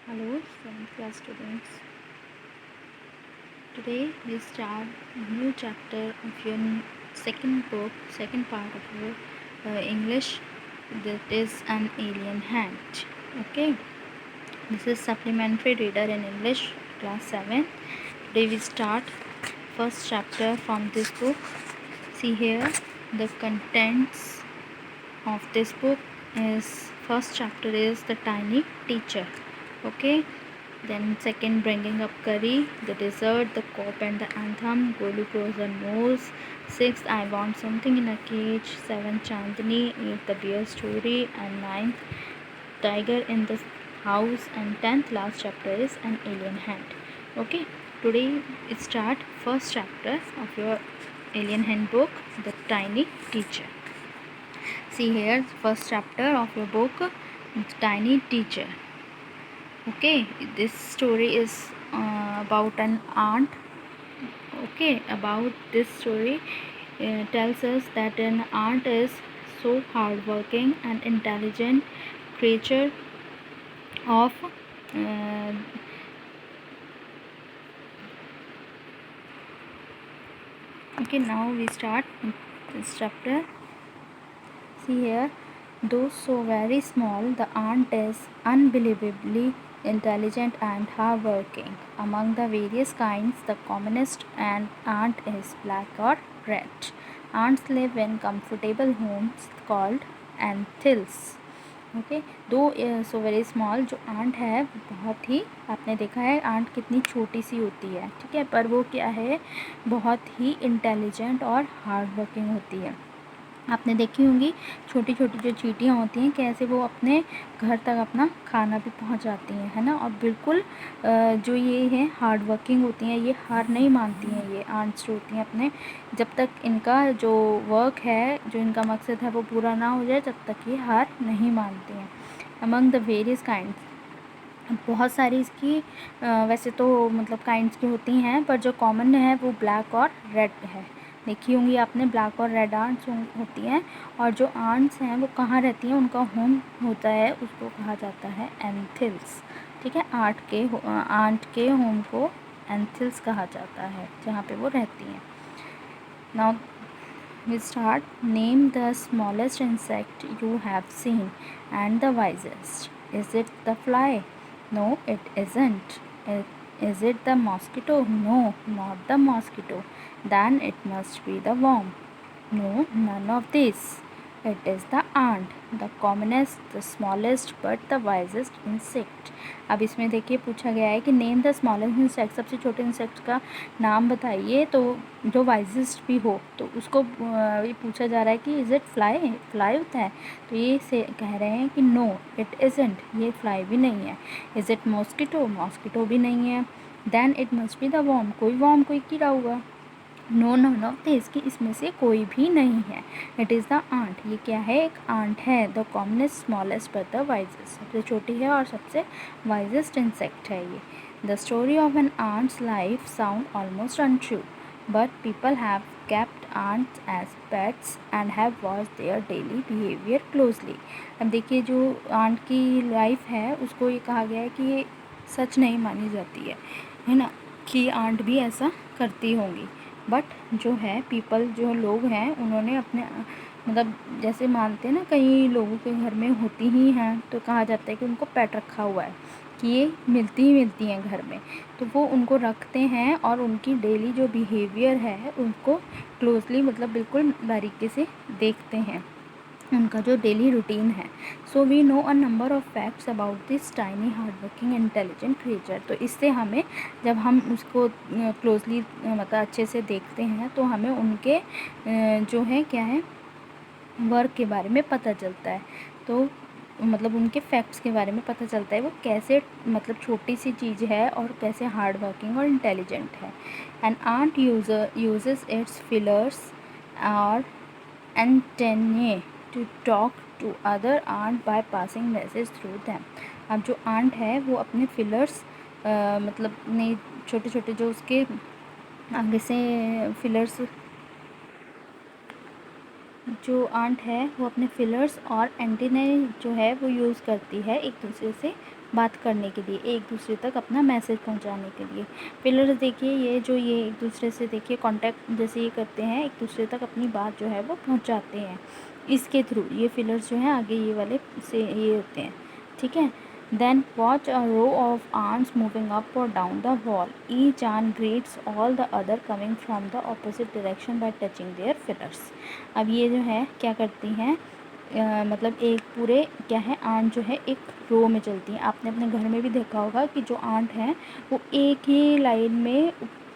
Hello, 7th class students. Today we start a new chapter of your second book, second part of your English, that is An Alien Hand. Okay, this is supplementary reader in English, class 7. Today we start first chapter from this book. See here, the contents of this book is first chapter is the tiny teacher. Okay, then second bringing up curry, the dessert, the cop and the anthem, Golu grows a nose. Sixth, I want something in a cage. Seventh, Chandni. Eighth, the bear story. And ninth, tiger in the house. And 10th last chapter is an alien hand. Okay, today it start first chapter of your alien hand book, the tiny teacher. See here, first chapter of your book, the tiny teacher. Okay, this story is about an aunt. Okay, about this story tells us that an aunt is so hardworking and intelligent creature of okay, now we start this chapter. See here, though so very small, the aunt is unbelievably intelligent and hardworking. Among the various kinds, the commonest aunt is black or red. Aunts live in comfortable homes called anthills. Okay दो so very small जो aunt है बहुत ही आपने देखा है aunt कितनी छोटी सी होती है, ठीक है, पर वो क्या है बहुत ही इंटेलिजेंट और हार्ड वर्किंग होती है। आपने देखी होंगी छोटी छोटी जो चींटियाँ होती हैं कैसे वो अपने घर तक अपना खाना भी पहुंचाती हैं, है ना, और बिल्कुल जो ये हैं हार्ड वर्किंग होती हैं, ये हार नहीं मानती हैं। ये आंट्स जो होती हैं अपने जब तक इनका जो वर्क है जो इनका मकसद है वो पूरा ना हो जाए तब तक ये हार नहीं मानती हैं। अमंग द वेरियस काइंड्स बहुत सारी इसकी वैसे तो मतलब काइंड्स की होती हैं, पर जो कॉमन है वो ब्लैक और रेड है। देखी होंगी आपने ब्लैक और रेड आंट्स होती हैं, और जो आंट्स हैं वो कहाँ रहती हैं, उनका होम होता है उसको कहा जाता है एंथिल्स, ठीक है। आंट के होम को एंथिल्स कहा जाता है जहाँ पे वो रहती हैं। Now we start. Name the smallest insect you have seen and the wisest. Is it the fly? No, it isn't. Is it the mosquito? No, not the mosquito. Then it must be the worm. No, none of these. It is the ant, the commonest, the smallest but the wisest insect. अब इसमें देखिए पूछा गया है कि name the smallest insect, सबसे छोटे insect का नाम बताइए तो जो वाइजेस्ट भी हो, तो उसको ये पूछा जा रहा है कि इज़ इट फ्लाई, फ्लाई होता है, तो ये से कह रहे हैं कि नो इट इज़ेंट, ये फ्लाई भी नहीं है। इज़ इट मॉस्किटो, मॉस्किटो भी नहीं है। Then it must be the worm, कोई कीड़ा होगा। नो नन ऑफ दिस, कि इसमें से कोई भी नहीं है। इट इज़ द आंट, ये क्या है, एक आंट है। The commonest smallest but the wisest, सबसे छोटी है और सबसे वाइजेस्ट इंसेक्ट है ये। The story of an ants life sound almost untrue, but people have kept ants as pets and have watched their daily behavior closely. अब देखिए जो आंट की लाइफ है उसको ये कहा गया है कि ये सच नहीं मानी जाती है ना, कि आंट भी ऐसा करती होंगी, बट जो है पीपल जो लोग हैं उन्होंने अपने मतलब जैसे मानते हैं ना, कई लोगों के घर में होती ही हैं तो कहा जाता है कि उनको पेट रखा हुआ है, कि ये मिलती हैं घर में, तो वो उनको रखते हैं और उनकी डेली जो बिहेवियर है उनको क्लोजली मतलब बिल्कुल बारीकी से देखते हैं, उनका जो डेली रूटीन है। So we know a number of facts about this tiny hard working intelligent creature. तो इससे हमें जब हम उसको क्लोजली मतलब अच्छे से देखते हैं तो हमें उनके जो है क्या है वर्क के बारे में पता चलता है, तो मतलब उनके फैक्ट्स के बारे में पता चलता है वो कैसे मतलब छोटी सी चीज़ है और कैसे हार्ड वर्किंग और इंटेलिजेंट है। An ant uses its feelers और antennae to talk to other ant by passing message through them. अब जो आंट है वो अपने फिलर्स मतलब नहीं छोटे छोटे जो उसके आगे से फिलर्स, जो आंट है वो अपने फिलर्स और एंटीने जो है वो यूज़ करती है एक दूसरे से बात करने के लिए, एक दूसरे तक अपना मैसेज पहुंचाने के लिए। पिलर्स देखिए, ये एक दूसरे से देखिए कॉन्टैक्ट जैसे ये करते हैं, एक दूसरे तक अपनी बात जो है वो पहुंचाते हैं इसके थ्रू। ये पिलर्स जो हैं आगे ये वाले से ये होते हैं, ठीक है। Then watch a row of ants moving up or down the wall. Each ant greets all the other coming from the opposite direction by touching their feathers. अब ये जो है क्या करती हैं, मतलब एक पूरे क्या है आंट जो है एक रो में चलती हैं। आपने अपने घर में भी देखा होगा कि जो आंट हैं वो एक ही लाइन में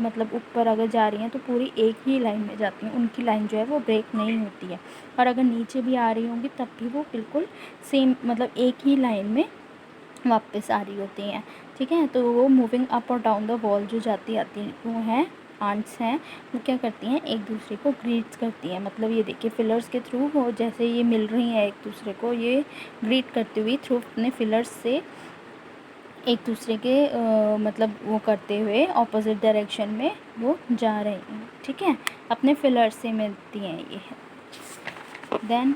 मतलब ऊपर अगर जा रही हैं तो पूरी एक ही लाइन में जाती हैं, उनकी लाइन जो है वो ब्रेक नहीं होती है। और अगर नीचे भी आ रही होंगी तब भी वो बिल्कुल सेम मतलब एक ही लाइन में वापस आ रही होती हैं, ठीक है। तो वो मूविंग अप और डाउन द वॉल जो जाती आती वो हैं आंट्स हैं, वो क्या करती हैं एक दूसरे को ग्रीट्स करती हैं। मतलब ये देखिए फिलर्स के थ्रू वो जैसे ये मिल रही हैं एक दूसरे को, ये ग्रीट करती हुई थ्रू अपने फिलर्स से एक दूसरे के मतलब वो करते हुए ऑपोजिट डायरेक्शन में वो जा रही हैं, ठीक है, अपने फिलर्स से मिलती हैं ये। Then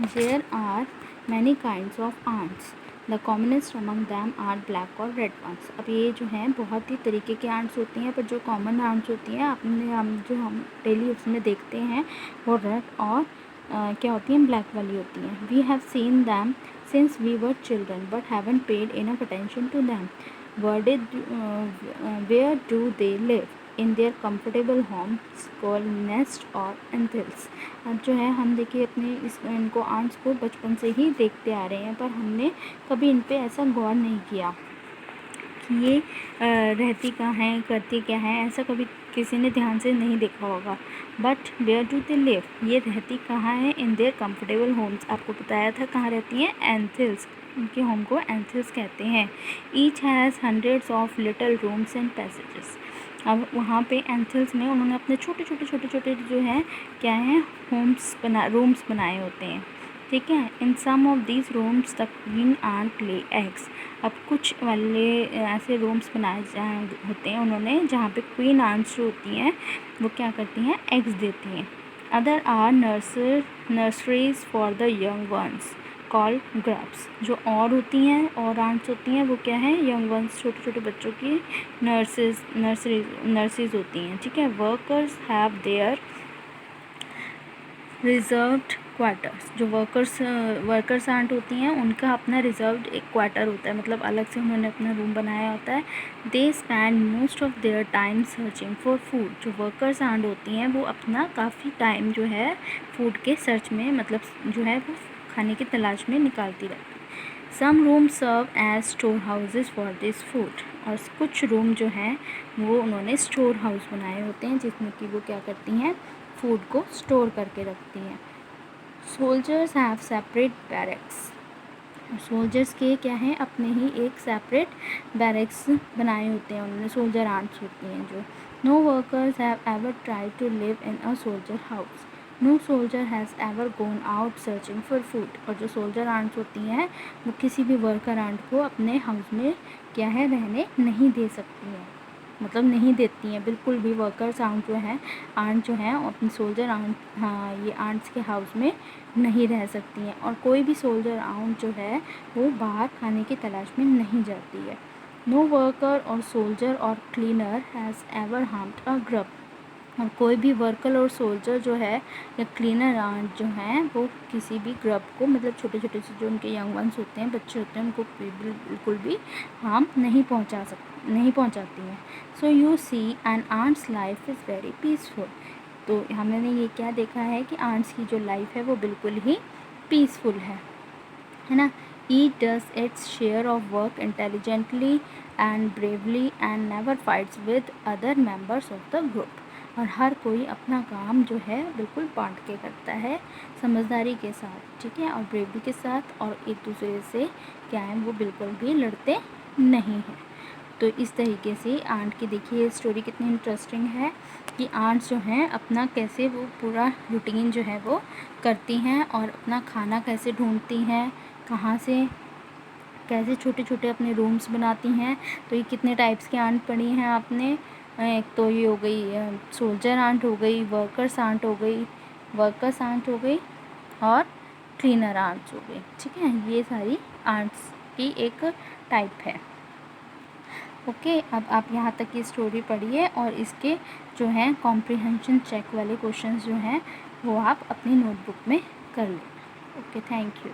there are many kinds of ants, the commonest among them are black और रेड वंस। अब ये जो हैं बहुत ही तरीके के आंट्स होती हैं, पर जो कॉमन आंट्स होती हैं हम डेली उसमें देखते हैं वो रेड और क्या होती हैं ब्लैक वाली होती हैं। We have seen them since we were children but haven't paid enough attention to them. Where do they live in their comfortable homes called nest और एंथिल्स। अब जो है हम देखिए अपने इनको आंट्स को बचपन से ही देखते आ रहे हैं, पर हमने कभी इन पे ऐसा गौर नहीं किया कि ये रहती कहाँ हैं, करती क्या हैं, ऐसा कभी किसी ने ध्यान से नहीं देखा होगा। But where do they live, ये रहती कहाँ है, इन देयर कम्फर्टेबल होम्स। आपको बताया था कहाँ रहती हैं, एंथिल्स, उनके होम को एंथिल्स कहते हैं। Each has hundreds of little rooms and passages. अब वहाँ पे एंथिल्स में उन्होंने अपने छोटे जो है क्या है रूम्स बनाए होते हैं, ठीक है। In some of these rooms the queen ant lay eggs. अब कुछ वाले ऐसे रूम्स बनाए होते हैं उन्होंने जहाँ पे क्वीन आंट्स जो होती हैं वो क्या करती हैं, एग्स देती हैं। Other are nurseries for the young ones called grubs. जो और होती हैं और आंट्स होती हैं वो क्या है, यंग वंस, छोटे बच्चों की नर्सरीज होती हैं, ठीक है। Workers have their reserved quarters. जो वर्कर्स आंट होती हैं उनका अपना रिजर्व्ड एक क्वार्टर होता है, मतलब अलग से उन्होंने अपना रूम बनाया होता है। They spend most of their time searching for food. जो वर्कर्स आंट होती हैं वो अपना काफ़ी टाइम जो है फूड के सर्च में मतलब जो है वो खाने की तलाश में निकालती रहती है। Some room serve as store houses for this food. और कुछ रूम जो हैं वो उन्होंने स्टोर हाउस बनाए होते हैं जिसमें कि वो क्या करती हैं, फूड को स्टोर करके रखती हैं। Soldiers have separate barracks. Soldiers के क्या हैं, अपने ही एक सेपरेट बैरक्स बनाए होते हैं उन्होंने, सोल्जर आंट्स होती हैं जो। No workers have ever tried to live in a soldier house. No soldier has ever gone out searching for food. और जो सोल्जर आंट्स होती हैं वो किसी भी वर्कर आंट को अपने हाउस में क्या है रहने नहीं दे सकती हैं, मतलब नहीं देती हैं बिल्कुल भी। वर्कर्स आंट जो हैं अपनी सोल्जर आंट, हाँ ये आंट्स के हाउस में नहीं रह सकती हैं। और कोई भी सोल्जर आंट जो है वो बाहर खाने की तलाश में नहीं जाती है। नो वर्कर और सोल्जर और cleaner has ever harmed a grub. और कोई भी वर्कर और सोल्जर जो है या क्लीनर आंट जो हैं वो किसी भी ग्रब को, मतलब छोटे से जो उनके यंग वंस होते हैं, बच्चे होते हैं, उनको बिल्कुल भी हार्म नहीं पहुंचाती हैं। So you see an ants life is very peaceful. तो हमने ये क्या देखा है कि आंट्स की जो लाइफ है वो बिल्कुल ही पीसफुल है ना। Each does its share of work intelligently and bravely and never fights with other members of the group. और हर कोई अपना काम जो है बिल्कुल बांट के करता है समझदारी के साथ, ठीक है, और ब्रेवरी के साथ, और एक दूसरे से क्या है वो बिल्कुल भी लड़ते नहीं हैं। तो इस तरीके से आंट की देखिए स्टोरी कितनी इंटरेस्टिंग है कि आंट्स जो हैं अपना कैसे वो पूरा रूटीन जो है वो करती हैं और अपना खाना कैसे ढूंढती हैं, कहाँ से कैसे छोटे अपने रूम्स बनाती हैं। तो ये कितने टाइप्स की आंट पढ़ी हैं आपने, एक तो ये हो गई सोल्जर आंट हो गई, वर्कर्स आंट हो गई और क्लीनर आंट्स हो गई, ठीक है। ये सारी आंट्स की एक टाइप है। ओके, अब आप यहाँ तक की स्टोरी पढ़िए और इसके जो हैं कॉम्प्रिहेंशन चेक वाले क्वेश्चंस जो हैं वो आप अपनी नोटबुक में कर लें। Okay, thank you.